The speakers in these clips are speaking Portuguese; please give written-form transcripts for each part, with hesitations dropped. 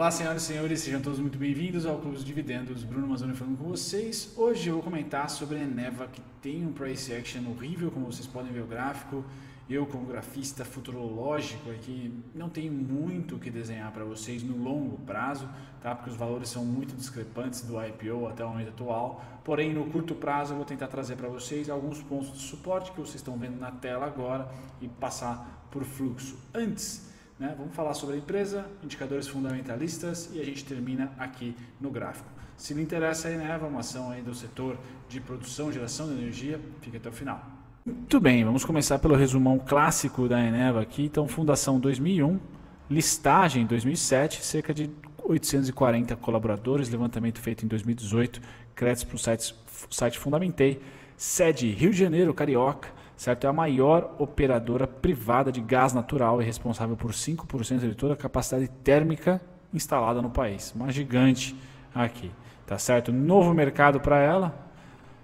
Olá, senhoras e senhores, sejam todos muito bem-vindos ao Clube dos Dividendos. Bruno Mazzoni falando com vocês. Hoje eu vou comentar sobre a Eneva, que tem um price action horrível, como vocês podem ver o gráfico. Eu, como grafista futurológico aqui, não tenho muito o que desenhar para vocês no longo prazo, tá? Porque os valores são muito discrepantes do IPO até o momento atual. Porém, no curto prazo eu vou tentar trazer para vocês alguns pontos de suporte que vocês estão vendo na tela agora e passar por fluxo. Antes, vamos falar sobre a empresa, indicadores fundamentalistas e a gente termina aqui no gráfico. Se lhe interessa a Eneva, uma ação aí do setor de produção e geração de energia, fique até o final. Muito bem, vamos começar pelo resumão clássico da Eneva aqui. Então, fundação 2001, listagem 2007, cerca de 840 colaboradores, levantamento feito em 2018, créditos para o site Fundamentei, sede Rio de Janeiro, Carioca, certo? É a maior operadora privada de gás natural e responsável por 5% de toda a capacidade térmica instalada no país. Uma gigante aqui, tá certo? Novo mercado para ela,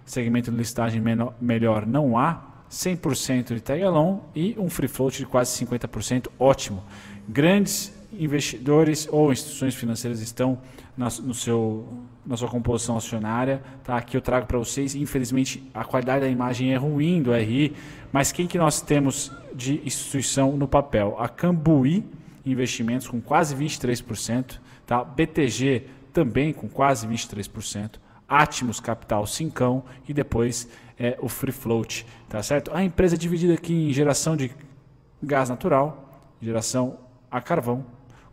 segmento de listagem melhor não há, 100% de tag-along e um free float de quase 50%, ótimo. Grandes investidores ou instituições financeiras estão na sua composição acionária, tá? Aqui eu trago para vocês, infelizmente a qualidade da imagem é ruim do RI, mas quem que nós temos de instituição no papel? A Cambuí Investimentos com quase 23%, tá? BTG também com quase 23%, Atmos Capital 5% e depois o Free Float, tá certo? A empresa é dividida aqui em geração de gás natural, geração a carvão,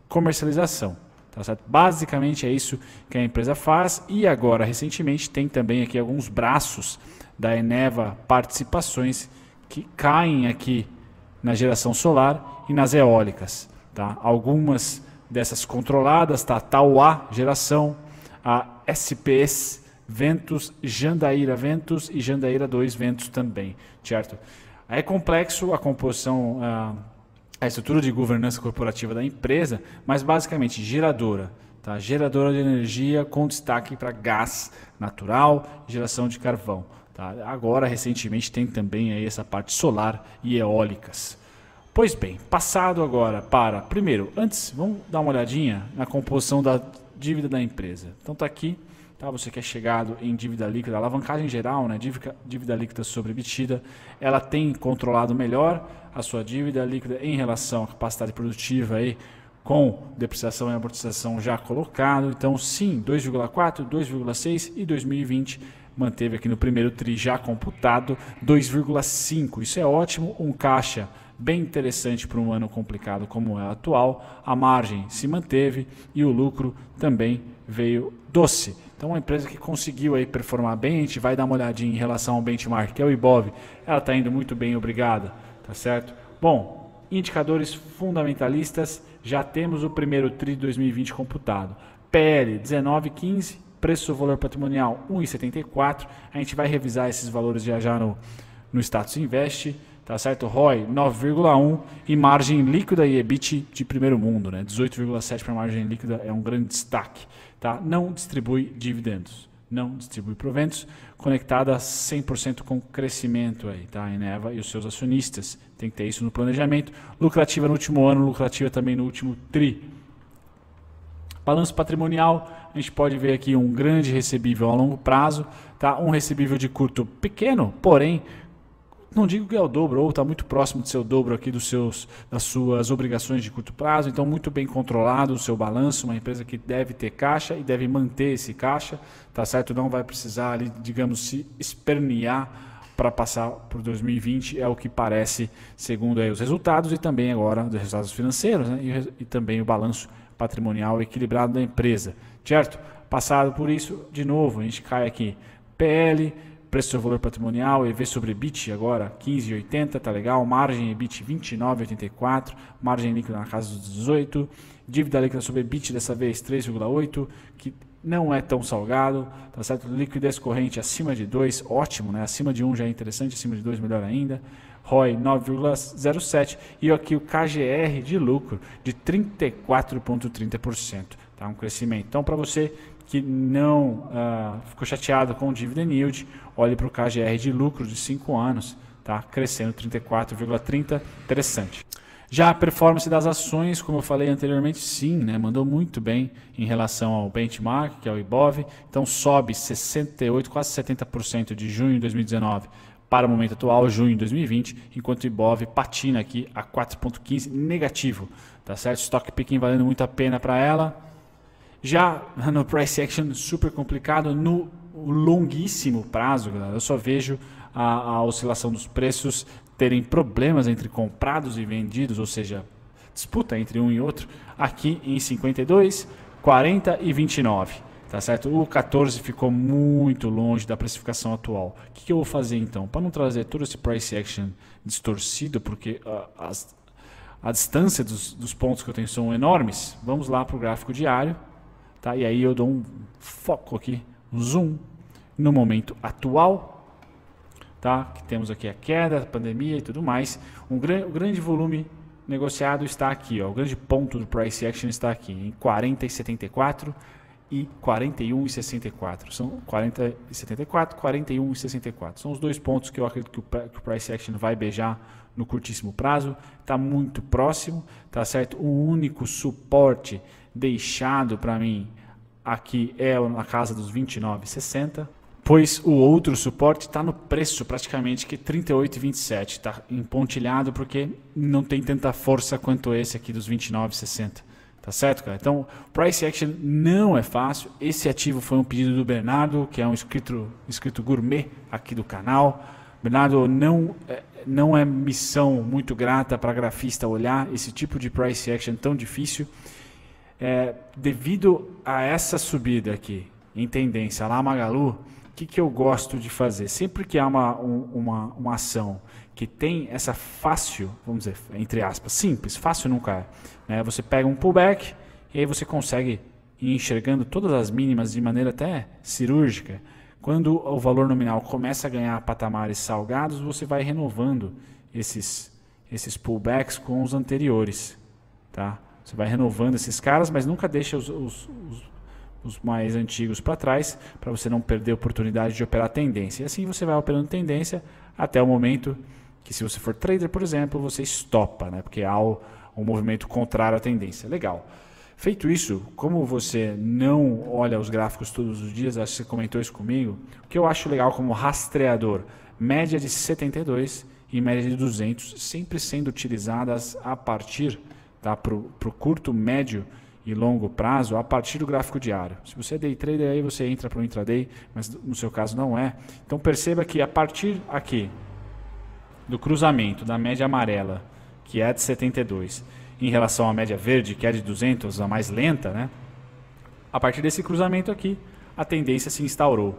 comercialização, tá certo? Basicamente é isso que a empresa faz e agora recentemente tem também aqui alguns braços da Eneva Participações que caem aqui na geração solar e nas eólicas, tá? Algumas dessas controladas, tá? Tauá Geração, a SPS Ventos, Jandaíra Ventos e Jandaíra 2 Ventos também, certo? É complexo a composição, a estrutura de governança corporativa da empresa, mas basicamente geradora, tá? Geradora de energia com destaque para gás natural e geração de carvão, tá? Agora, recentemente, tem também aí essa parte solar e eólicas. Pois bem, passado agora para... Primeiro, antes, vamos dar uma olhadinha na composição da dívida da empresa. Então está aqui. Tá, você que é chegado em dívida líquida, alavancagem geral, né, dívida líquida sobre EBITDA, ela tem controlado melhor a sua dívida líquida em relação à capacidade produtiva aí, com depreciação e amortização já colocado. Então sim, 2,4, 2,6 e 2020 manteve aqui no primeiro tri já computado 2,5. Isso é ótimo, um caixa bem interessante para um ano complicado como é o atual. A margem se manteve e o lucro também veio doce. Então, uma empresa que conseguiu aí performar bem, a gente vai dar uma olhadinha em relação ao benchmark, que é o Ibov, ela está indo muito bem, obrigada, tá certo? Bom, indicadores fundamentalistas, já temos o primeiro TRI de 2020 computado. PL 19,15, preço-valor patrimonial 1,74, a gente vai revisar esses valores já no Status Invest, tá certo? ROI 9,1 e margem líquida e EBIT de primeiro mundo, né? 18,7 para margem líquida é um grande destaque, tá? Não distribui dividendos, não distribui proventos, conectada 100% com crescimento aí, tá? A Eneva e os seus acionistas, tem que ter isso no planejamento. Lucrativa no último ano, lucrativa também no último tri. Balanço patrimonial, a gente pode ver aqui um grande recebível a longo prazo, tá? Um recebível de curto pequeno, porém não digo que é o dobro, ou está muito próximo de ser o dobro aqui das suas obrigações de curto prazo, então muito bem controlado o seu balanço, uma empresa que deve ter caixa e deve manter esse caixa, tá certo? Não vai precisar ali, digamos, se espernear para passar por 2020, é o que parece, segundo aí os resultados e também agora os resultados financeiros, né? E também o balanço patrimonial equilibrado da empresa, certo? Passado por isso, de novo, a gente cai aqui, PL, preço sobre valor patrimonial, EV sobre EBIT agora 15,80, tá legal, margem EBIT 29,84, margem líquida na casa dos 18, dívida líquida sobre EBIT dessa vez 3,8, que não é tão salgado, tá certo? Liquidez corrente acima de 2, ótimo, né? Acima de 1 já é interessante, acima de 2 melhor ainda. ROI 9,07 e aqui o KGR de lucro de 34,30%, tá? Um crescimento. Então, para você que não ficou chateado com o dividend yield, olhe para o KGR de lucro de 5 anos, tá? Crescendo 34,30%. Interessante. Já a performance das ações, como eu falei anteriormente, sim, né, mandou muito bem em relação ao benchmark, que é o Ibov. Então sobe 68, quase 70% de junho de 2019 para o momento atual, junho de 2020, enquanto o Ibov patina aqui a 4,15 negativo. Tá certo? Stock picking valendo muito a pena para ela. Já no price action super complicado, no longuíssimo prazo, galera, eu só vejo a oscilação dos preços terem problemas entre comprados e vendidos, ou seja, disputa entre um e outro, aqui em 52, 40 e 29. Tá certo? O 14 ficou muito longe da precificação atual. O que eu vou fazer então? Para não trazer todo esse price action distorcido, porque a distância dos pontos que eu tenho são enormes, vamos lá para o gráfico diário. Tá? E aí eu dou um foco aqui, um zoom no momento atual. Tá? Que temos aqui a queda, a pandemia e tudo mais. O grande volume negociado está aqui. Ó. O grande ponto do price action está aqui em 40,74 e 41,64. São 40,74, 41,64. São os dois pontos que eu acredito que o price action vai beijar no curtíssimo prazo. Está muito próximo, tá certo? O único suporte deixado para mim aqui é na casa dos 29,60. Pois o outro suporte está no preço praticamente, que é 38,27. Está empontilhado porque não tem tanta força quanto esse aqui dos 29,60. Tá certo, cara? Então, o price action não é fácil. Esse ativo foi um pedido do Bernardo, que é um inscrito gourmet aqui do canal. Bernardo, não é missão muito grata para grafista olhar esse tipo de price action tão difícil. Devido a essa subida aqui em tendência lá, Magalu, o que eu gosto de fazer? Sempre que há uma ação que tem essa fácil, vamos dizer, entre aspas, simples, fácil nunca é, né? Você pega um pullback e aí você consegue ir enxergando todas as mínimas de maneira até cirúrgica. Quando o valor nominal começa a ganhar patamares salgados, você vai renovando esses pullbacks com os anteriores. Tá? Você vai renovando esses caras, mas nunca deixa os mais antigos para trás, para você não perder a oportunidade de operar tendência. E assim você vai operando tendência até o momento que, se você for trader, por exemplo, você estopa, né? Porque há um movimento contrário à tendência. Legal. Feito isso, como você não olha os gráficos todos os dias, acho que você comentou isso comigo, o que eu acho legal como rastreador, média de 72 e média de 200, sempre sendo utilizadas a partir, tá, para o curto, médio e longo prazo, a partir do gráfico diário. Se você é day trader, aí você entra para o intraday, mas no seu caso não é. Então perceba que a partir aqui do cruzamento da média amarela, que é de 72, em relação à média verde, que é de 200, a mais lenta, né? A partir desse cruzamento aqui, a tendência se instaurou.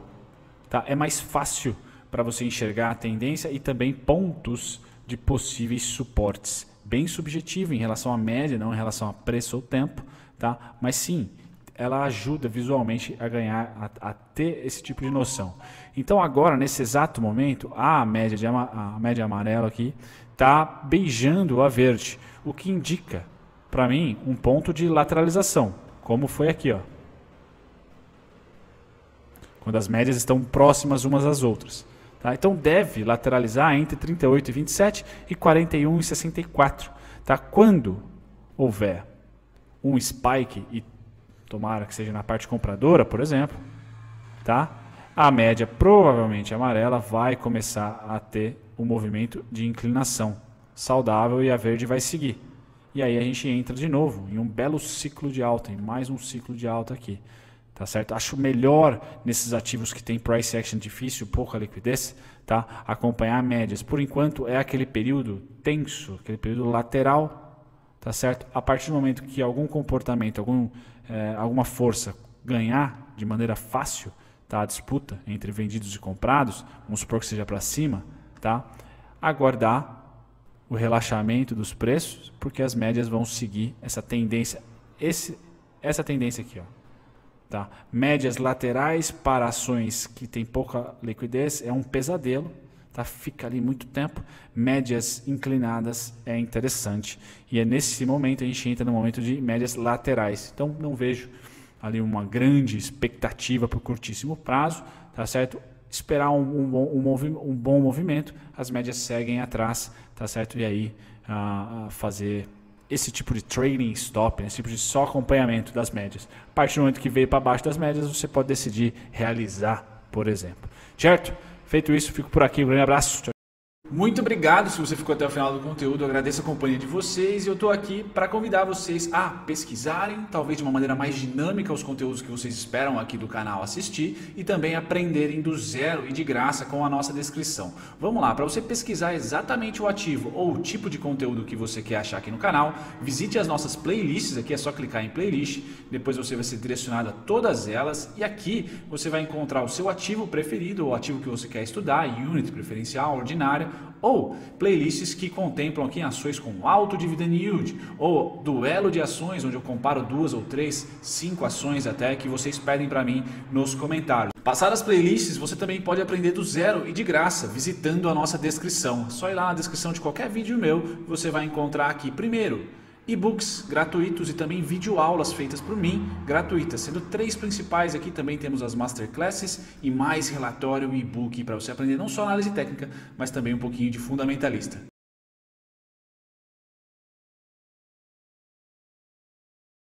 Tá? É mais fácil para você enxergar a tendência e também pontos de possíveis suportes. Bem subjetivo em relação à média, não em relação a preço ou tempo. Tá? Mas sim, ela ajuda visualmente a ganhar, a ter esse tipo de noção. Então agora, nesse exato momento, a média amarela aqui está beijando a verde, o que indica para mim um ponto de lateralização, como foi aqui, ó, quando as médias estão próximas umas às outras. Tá? Então deve lateralizar entre 38,27 e 41,64. Tá? Quando houver um spike, e tomara que seja na parte compradora, por exemplo, tá? A média provavelmente amarela vai começar a ter um movimento de inclinação saudável e a verde vai seguir. E aí a gente entra de novo em um belo ciclo de alta, em mais um ciclo de alta aqui. Tá certo? Acho melhor nesses ativos que tem price action difícil, pouca liquidez, tá? Acompanhar médias. Por enquanto é aquele período tenso, aquele período lateral. Tá certo? A partir do momento que algum comportamento, alguma força ganhar de maneira fácil, tá, a disputa entre vendidos e comprados, vamos supor que seja para cima, tá, aguardar o relaxamento dos preços, porque as médias vão seguir essa tendência, essa tendência aqui, ó, tá? Médias laterais para ações que tem pouca liquidez é um pesadelo. Tá? Fica ali muito tempo. Médias inclinadas é interessante. E é nesse momento a gente entra no momento de médias laterais. Então não vejo ali uma grande expectativa para o curtíssimo prazo. Tá certo? Esperar um bom movimento. As médias seguem atrás. Tá certo? E aí a fazer esse tipo de trading stop, esse tipo de só acompanhamento das médias. A partir do momento que veio para baixo das médias, você pode decidir realizar, por exemplo. Certo? Feito isso, fico por aqui. Um grande abraço. Tchau. Muito obrigado se você ficou até o final do conteúdo, eu agradeço a companhia de vocês e eu estou aqui para convidar vocês a pesquisarem, talvez de uma maneira mais dinâmica, os conteúdos que vocês esperam aqui do canal assistir e também aprenderem do zero e de graça com a nossa descrição. Vamos lá, para você pesquisar exatamente o ativo ou o tipo de conteúdo que você quer achar aqui no canal, visite as nossas playlists, aqui é só clicar em playlist, depois você vai ser direcionado a todas elas e aqui você vai encontrar o seu ativo preferido, o ativo que você quer estudar, unit preferencial, ordinária, ou playlists que contemplam aqui ações com alto dividend yield, ou duelo de ações, onde eu comparo 2 ou 3, 5 ações até que vocês pedem para mim nos comentários. Passadas as playlists, você também pode aprender do zero e de graça, visitando a nossa descrição. É só ir lá na descrição de qualquer vídeo meu, você vai encontrar aqui primeiro e-books gratuitos e também videoaulas feitas por mim, gratuitas, sendo 3 principais aqui, também temos as masterclasses e mais relatório e e-book para você aprender não só análise técnica, mas também um pouquinho de fundamentalista.